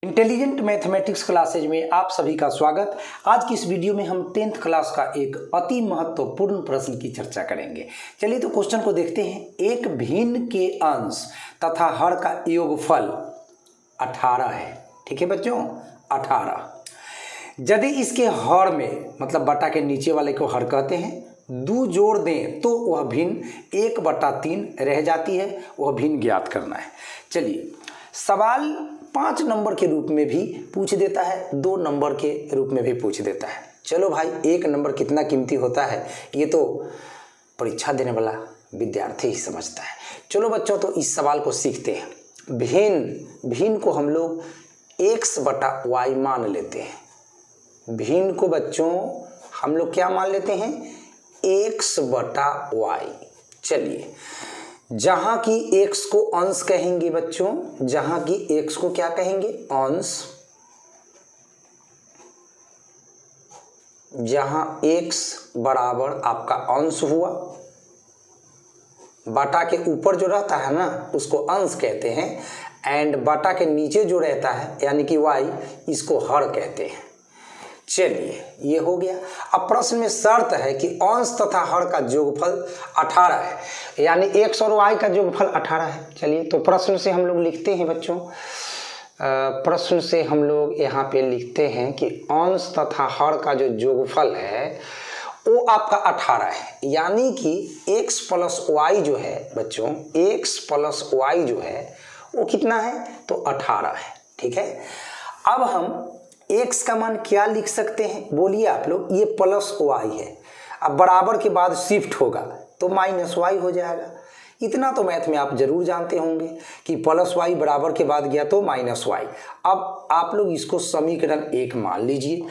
Intelligent mathematics classes में आप सभी का स्वागत। आज की इस वीडियो में हम 10th क्लास का एक अति महत्वपूर्ण प्रश्न की चर्चा करेंगे। चलिए तो क्वेश्चन को देखते हैं। एक भिन्न के अंश तथा हर का योगफल 18 है। ठीक है बच्चों, 18। यदि इसके हर में मतलब बटा के नीचे वाले को हर कहते हैं, 2 जोड़ दें तो वह भिन्न 1/3 रह जाती है। वह भिन्न ज्ञात करना है। चलिए, सवाल 5 नंबर के रूप में भी पूछ देता है, 2 नंबर के रूप में भी पूछ देता है। चलो भाई, 1 नंबर कितना कीमती होता है ये तो परीक्षा देने वाला विद्यार्थी ही समझता है। चलो बच्चों, तो इस सवाल को सीखते हैं। भिन्न को हम लोग x/y मान लेते हैं। भिन्न को बच्चों हम लोग क्या मान लेते हैं? x/y। चलिए, जहां की x को अंश कहेंगे बच्चों, जहां की x को क्या कहेंगे? अंश। जहां x बराबर आपका अंश हुआ, बटा के ऊपर जो रहता है ना उसको अंश कहते हैं, एंड बटा के नीचे जो रहता है यानी कि y, इसको हर कहते हैं। चलिए, ये हो गया। अब प्रश्न में शर्त है कि अंश तथा हर का योगफल 18 है, यानी x और y का योगफल 18 है। चलिए, तो प्रश्न से हम लोग लिखते हैं बच्चों, प्रश्न से हम लोग यहाँ पे लिखते हैं कि अंश तथा हर का जो योगफल है वो आपका 18 है, यानी कि x + y जो है बच्चों, x + y जो है वो कितना है? तो 18 है। ठीक है, अब हम x का मान क्या लिख सकते हैं? बोलिए आप लोग। ये +y है, अब बराबर के बाद शिफ्ट होगा तो -y हो जाएगा। इतना तो मैथ में आप जरूर जानते होंगे कि +y बराबर के बाद गया तो -y। अब आप लोग इसको समीकरण 1 मान लीजिए।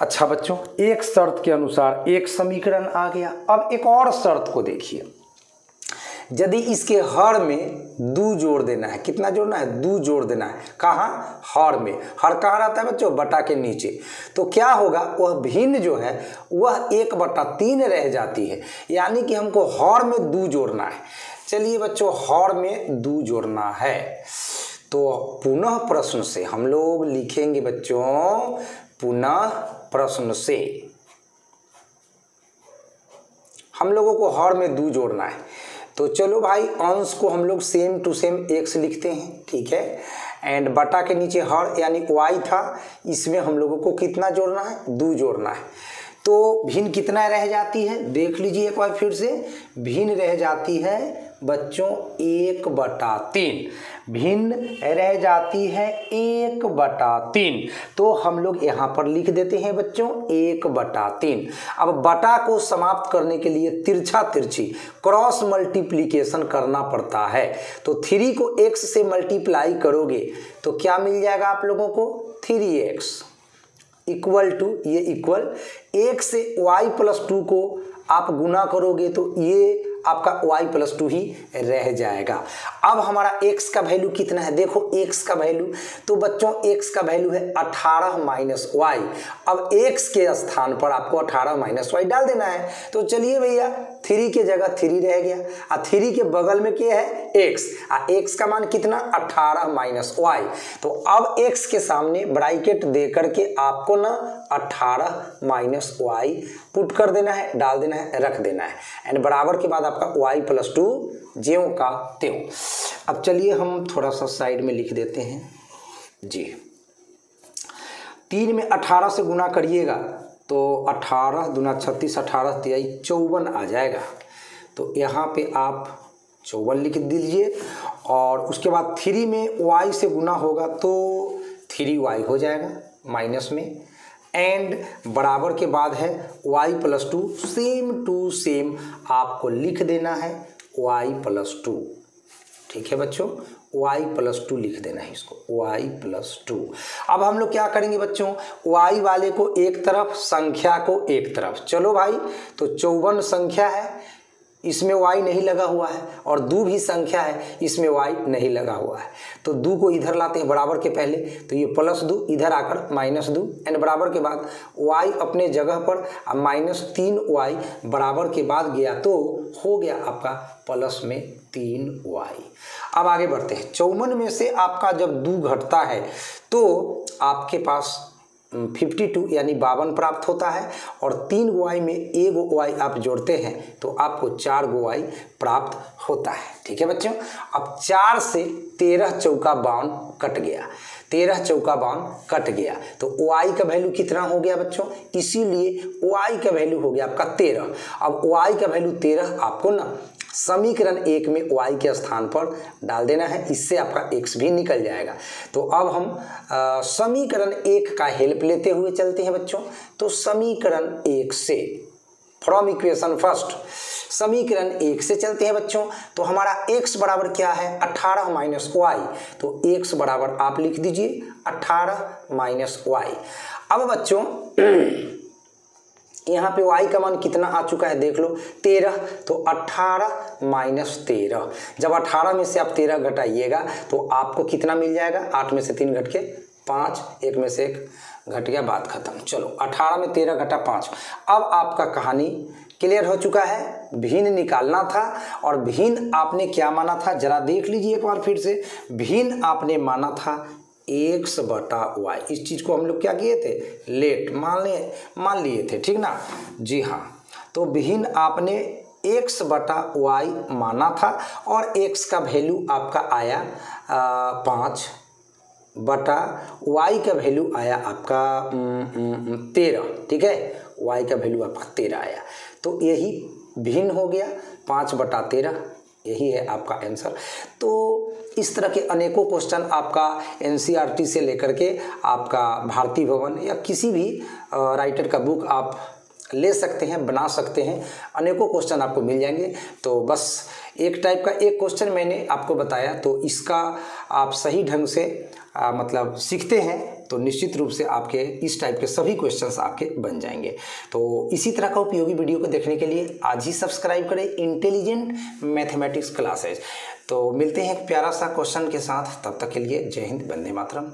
अच्छा बच्चों, एक शर्त के अनुसार एक समीकरण आ गया। अब एक और शर्त को देखिए। यदि इसके हर में 2 जोड़ देना है, कितना जोड़ना है? 2 जोड़ देना है। कहाँ? हर में। हर कहाँ रहता है बच्चों? बटा के नीचे। तो क्या होगा? वह भिन्न जो है वह 1/3 रह जाती है, यानी कि हमको हर में 2 जोड़ना है। चलिए बच्चों, हर में 2 जोड़ना है तो पुनः प्रश्न से हम लोग लिखेंगे बच्चों, पुनः प्रश्न से हम लोगों को हर में 2 जोड़ना है। तो चलो भाई, अंश को हम लोग सेम टू सेम x लिखते हैं। ठीक है, एंड बटा के नीचे हर यानी y था, इसमें हम लोगों को कितना जोड़ना है? 2 जोड़ना है। तो भिन्न कितना रह जाती है? देख लीजिए एक बार फिर से। भिन्न रह जाती है बच्चों 1/3। भिन्न रह जाती है 1/3। तो हम लोग यहाँ पर लिख देते हैं बच्चों 1/3। अब बटा को समाप्त करने के लिए तिरछी क्रॉस मल्टीप्लिकेशन करना पड़ता है। तो 3 को x से मल्टीप्लाई करोगे तो क्या मिल जाएगा आप लोगों को? 3x इक्वल टू, ये इक्वल 1 से y + 2 को आप गुना करोगे तो ये आपका y + 2 ही रह जाएगा। अब हमारा x का वैल्यू कितना है? देखो x का वैल्यू, तो बच्चों x का वैल्यू है 18 - y। अब x के स्थान पर आपको 18 - y डाल देना है। तो चलिए भैया, 3 के जगह 3 रह गया, और 3 के बगल में क्या है? x। x का मान कितना? 18 - y। तो अब x के सामने ब्रैकेट दे करके आपको ना 18 - y पुट कर देना है, डाल देना है, रख देना है, एंड बराबर के बाद आपका y + 2 ज्यों का त्यों। अब चलिए हम थोड़ा सा साइड में लिख देते हैं जी। 3 में 18 से गुना करिएगा तो 18 दूना 36, 18 तिहाई 54 आ जाएगा। तो यहाँ पे आप 54 लिख दीजिए, और उसके बाद 3 में y से गुना होगा तो 3y हो जाएगा माइनस में, एंड बराबर के बाद है y + 2। सेम टू सेम आपको लिख देना है y + 2। ठीक है बच्चों, y + 2 लिख देना है इसको, y + 2। अब हम लोग क्या करेंगे बच्चों? y वाले को एक तरफ, संख्या को एक तरफ। चलो भाई, तो 54 संख्या है, इसमें y नहीं लगा हुआ है, और 2 भी संख्या है, इसमें y नहीं लगा हुआ है। तो 2 को इधर लाते हैं बराबर के पहले, तो ये +2 इधर आकर -2 एंड बराबर के बाद y अपने जगह पर, अब -3y बराबर के बाद गया तो हो गया आपका प्लस में 3y। अब आगे बढ़ते हैं। 54 में से आपका जब 2 घटता है तो आपके पास 52 यानी 52 प्राप्त होता है, और 3 y में 1 y आप जोड़ते हैं तो आपको 4 y प्राप्त होता है। ठीक है बच्चों, अब 4 से 13 चौका 52 कट गया, 13 चौका 52 कट गया, तो y का वैल्यू कितना हो गया बच्चों, इसीलिए y का वैल्यू हो गया आपका 13। अब y का वैल्यू 13 आपको ना समीकरण 1 में y के स्थान पर डाल देना है, इससे आपका x भी निकल जाएगा। तो अब हम समीकरण 1 का हेल्प लेते हुए चलते हैं बच्चों। तो समीकरण 1 से, फ्रॉम इक्वेशन फर्स्ट, समीकरण 1 से चलते हैं बच्चों। तो हमारा x बराबर क्या है, 18 - y, तो x बराबर आप लिख दीजिए 18 - y। अब बच्चों यहाँ पे y का मान कितना आ चुका है देख लो, 13, तो 18 - 13, जब 18 में से आप 13 घटाइएगा तो आपको कितना मिल जाएगा, 8 में से 3 घट के 5, 1 में से 1 घट गया, बात खत्म। चलो 18 में 13 घटा 5। अब आपका कहानी क्लियर हो चुका है, भिन्न निकालना था, और भिन्न आपने क्या माना था जरा देख लीजिए एक बार फिर से। भिन्न आपने माना था x बटा y, इस चीज को हम लोग क्या किए थे, लेट मान लिए थे, ठीक ना जी हाँ। तो भिन्न आपने x बटा y माना था, और x का वैल्यू आपका आया 5 बटा y का वैल्यू आया आपका 13। ठीक है, y का वैल्यू आपका 13 आया, तो यही भिन्न हो गया 5 बटा 13, यही है आपका आंसर। तो इस तरह के अनेकों क्वेश्चन आपका एनसीईआरटी से लेकर के आपका भारती भवन या किसी भी राइटर का बुक आप ले सकते हैं, बना सकते हैं, अनेकों क्वेश्चन आपको मिल जाएंगे। तो बस एक टाइप का एक क्वेश्चन मैंने आपको बताया, तो इसका आप सही ढंग से मतलब सीखते हैं तो निश्चित रूप से आपके इस टाइप के सभी क्वेश्चंस आपके बन जाएंगे। तो इसी तरह का उपयोगी वीडियो को देखने के लिए आज ही सब्सक्राइब करें इंटेलिजेंट मैथमेटिक्स क्लासेज। तो मिलते हैं एक प्यारा सा क्वेश्चन के साथ, तब तक के लिए जय हिंद, वंदे मातरम।